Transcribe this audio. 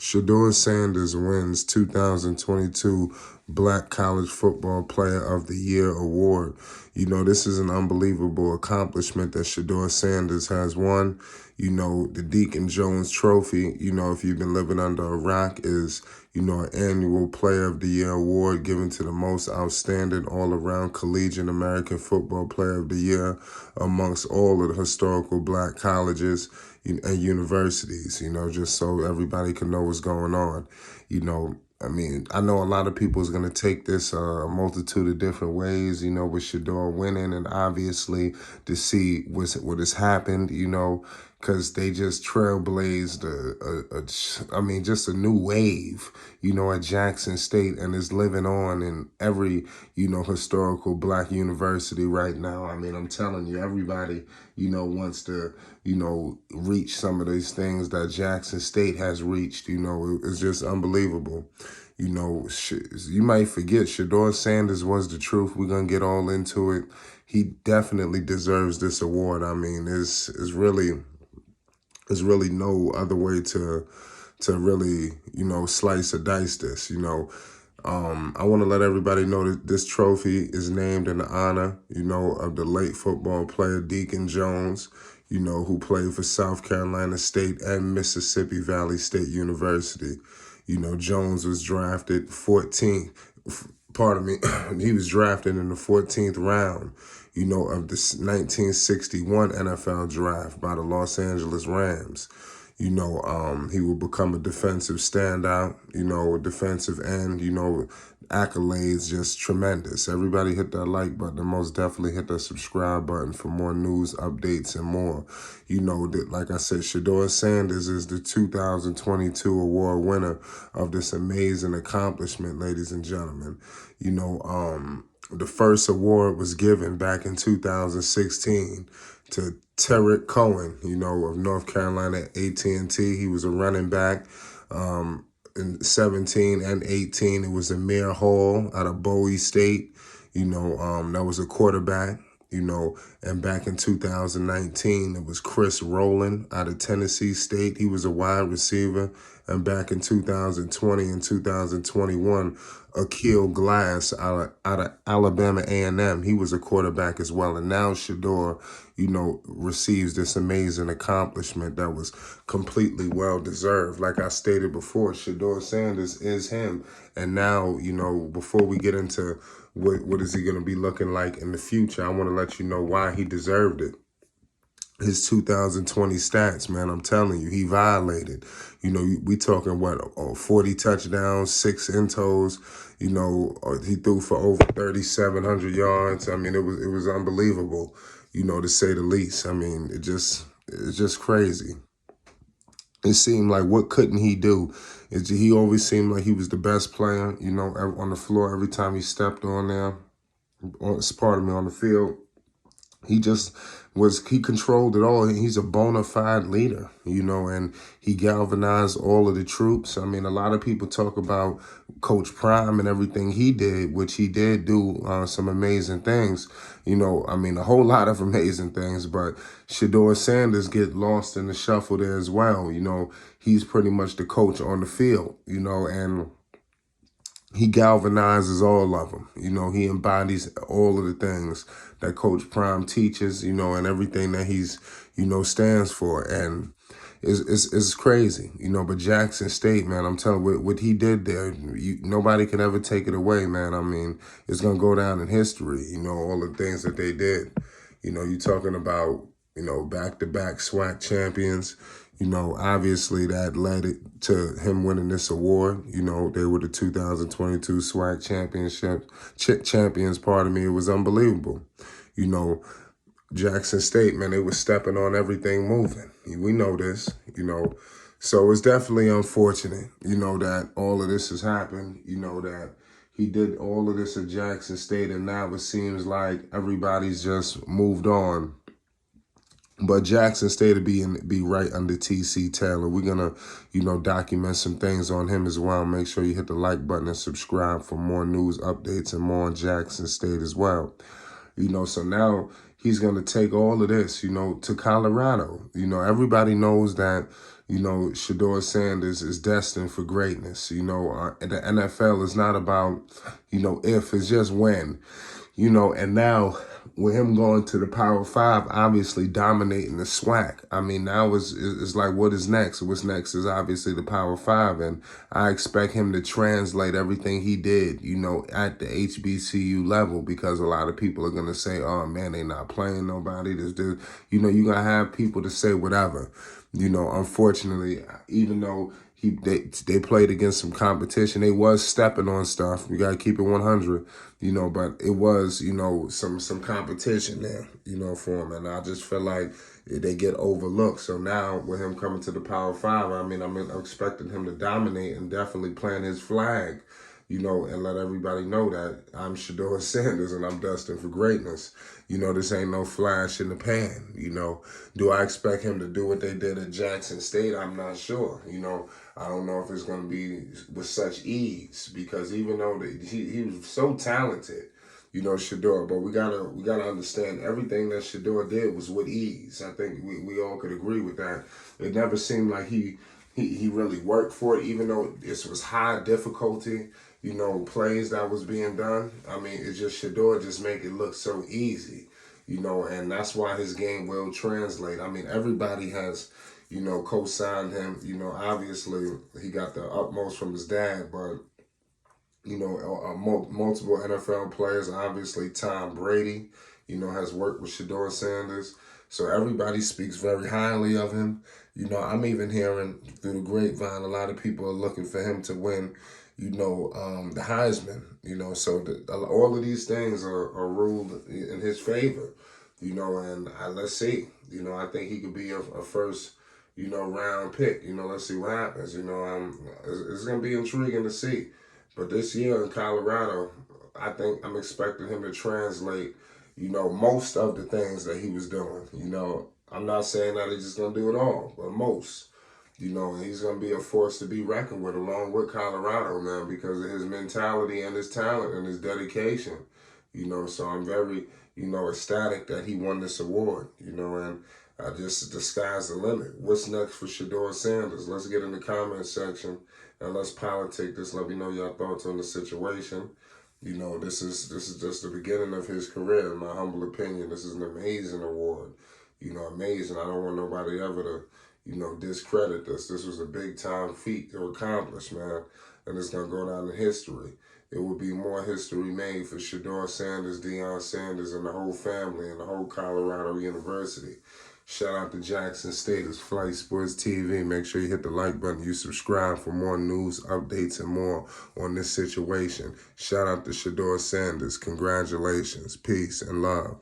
Shedeur Sanders wins 2022 Black College Football Player of the Year award. You know, this is an unbelievable accomplishment that Shedeur Sanders has won. You know, the Deacon Jones Trophy, you know, if you've been living under a rock, is, you know, an annual Player of the Year award given to the most outstanding all-around collegiate American football player of the year amongst all of the historical Black colleges and universities, you know, just so everybody can know what's going on. You know, I mean, I know a lot of people is going to take this a multitude of different ways, you know, with Shedeur winning, and obviously to see what has happened, you know, because they just trailblazed just a new wave, you know, at Jackson State, and is living on in every, you know, historical Black university right now. I mean, I'm telling you, everybody, you know, wants to, you know, reach some of these things that Jackson State has reached. You know, it's just unbelievable. You know, you might forget Shedeur Sanders was the truth. We're going to get all into it. He definitely deserves this award. I mean, it's really no other way to really, you know, slice or dice this, you know. I want to let everybody know that this trophy is named in honor, you know, of the late football player Deacon Jones, you know, who played for South Carolina State and Mississippi Valley State University. You know, Jones was drafted 14th, pardon me, he was drafted in the 14th round, you know, of the 1961 NFL draft by the Los Angeles Rams. You know, he will become a defensive standout, you know, a defensive end, you know, accolades just tremendous. Everybody hit that like button and most definitely hit that subscribe button for more news, updates, and more. You know, that, like I said, Shedeur Sanders is the 2022 award winner of this amazing accomplishment, ladies and gentlemen. You know, the first award was given back in 2016 to Tarek Cohen, you know, of North Carolina AT&T. He was a running back. In 17 and 18, it was Amir Hall out of Bowie State. You know, that was a quarterback. You know, and back in 2019, it was Chris Rowland out of Tennessee State. He was a wide receiver. And back in 2020 and 2021, Akil Glass out of Alabama A&M. He was a quarterback as well. And now Shedeur, you know, receives this amazing accomplishment that was completely well-deserved. Like I stated before, Shedeur Sanders is him. And now, you know, before we get into what is he going to be looking like in the future, I want to let you know why he deserved it. His 2020 stats, man, I'm telling you, he violated. You know, we talking, what, 40 touchdowns, 6 intos, you know, he threw for over 3,700 yards. I mean, it was unbelievable, you know, to say the least. I mean, it's just crazy. It seemed like, what couldn't he do? He always seemed like he was the best player, you know, on the floor every time he stepped on there, on the field. He controlled it all. He's a bona fide leader, you know, and he galvanized all of the troops. I mean, a lot of people talk about Coach Prime and everything he did, which he did do some amazing things, you know, I mean, a whole lot of amazing things, but Shedeur Sanders get lost in the shuffle there as well. You know, he's pretty much the coach on the field, you know, and he galvanizes all of them. You know, he embodies all of the things that Coach Prime teaches, you know, and everything that he's, you know, stands for. And it's crazy, you know, but Jackson State, man, I'm telling you, what he did there, nobody can ever take it away, man. I mean, it's going to go down in history, you know, all the things that they did. You know, you're talking about, you know, back-to-back SWAC champions. You know, obviously that led it to him winning this award. You know, they were the 2022 SWAC champions, pardon me. It was unbelievable. You know, Jackson State, man, they were stepping on everything moving. We know this, you know. So it's definitely unfortunate, you know, that all of this has happened, you know, that he did all of this at Jackson State, and now it seems like everybody's just moved on. But Jackson State will be right under T.C. Taylor. We're going to, you know, document some things on him as well. Make sure you hit the like button and subscribe for more news updates and more on Jackson State as well. You know, so now he's going to take all of this, you know, to Colorado. You know, everybody knows that You know, Shedeur Sanders is destined for greatness. You know, the NFL is not about, you know, if, it's just when. You know, and now with him going to the Power Five, obviously dominating the SWAC. I mean, now it's like, what is next? What's next is obviously the Power Five, and I expect him to translate everything he did, you know, at the HBCU level, because a lot of people are gonna say, "Oh man, they not playing nobody." This, you know, you're gonna have people to say whatever. You know, unfortunately, even though they played against some competition, they was stepping on stuff. We gotta keep it 100, you know, but it was, you know, some competition there, you know, for him, and I just feel like they get overlooked. So now with him coming to the Power Five, I mean, I'm expecting him to dominate and definitely plant his flag, you know, and let everybody know that I'm Shedeur Sanders and I'm destined for greatness. You know, this ain't no flash in the pan, you know. Do I expect him to do what they did at Jackson State? I'm not sure. You know, I don't know if it's going to be with such ease, because even though he was so talented, you know, Shedeur, but we gotta understand everything that Shedeur did was with ease. I think we all could agree with that. It never seemed like he really worked for it, even though this was high difficulty, you know, plays that was being done. I mean, it's just Shedeur just make it look so easy, you know, and that's why his game will translate. I mean, everybody has, you know, co-signed him. You know, obviously he got the utmost from his dad, but you know, multiple NFL players. Obviously, Tom Brady, you know, has worked with Shedeur Sanders. So everybody speaks very highly of him. You know, I'm even hearing through the grapevine, a lot of people are looking for him to win, you know, the Heisman. You know, so all of these things are ruled in his favor. You know, and let's see. You know, I think he could be a first, you know, round pick. You know, let's see what happens. You know, it's going to be intriguing to see. But this year in Colorado, I think I'm expecting him to translate, you know, most of the things that he was doing. You know, I'm not saying that he's just going to do it all, but most. You know, and he's going to be a force to be reckoned with along with Colorado, man, because of his mentality and his talent and his dedication. You know, so I'm very, you know, ecstatic that he won this award, you know, and the sky's the limit. What's next for Shedeur Sanders? Let's get in the comment section and let's politic this. Let me know your thoughts on the situation. You know, this is just the beginning of his career, in my humble opinion. This is an amazing award. You know, amazing. I don't want nobody ever to, you know, discredit this. This was a big time feat to accomplish, man. And it's going to go down in history. It will be more history made for Shedeur Sanders, Deion Sanders, and the whole family and the whole Colorado University. Shout out to Jackson State. It's Flight Sports TV. Make sure you hit the like button. You subscribe for more news, updates, and more on this situation. Shout out to Shedeur Sanders. Congratulations. Peace and love.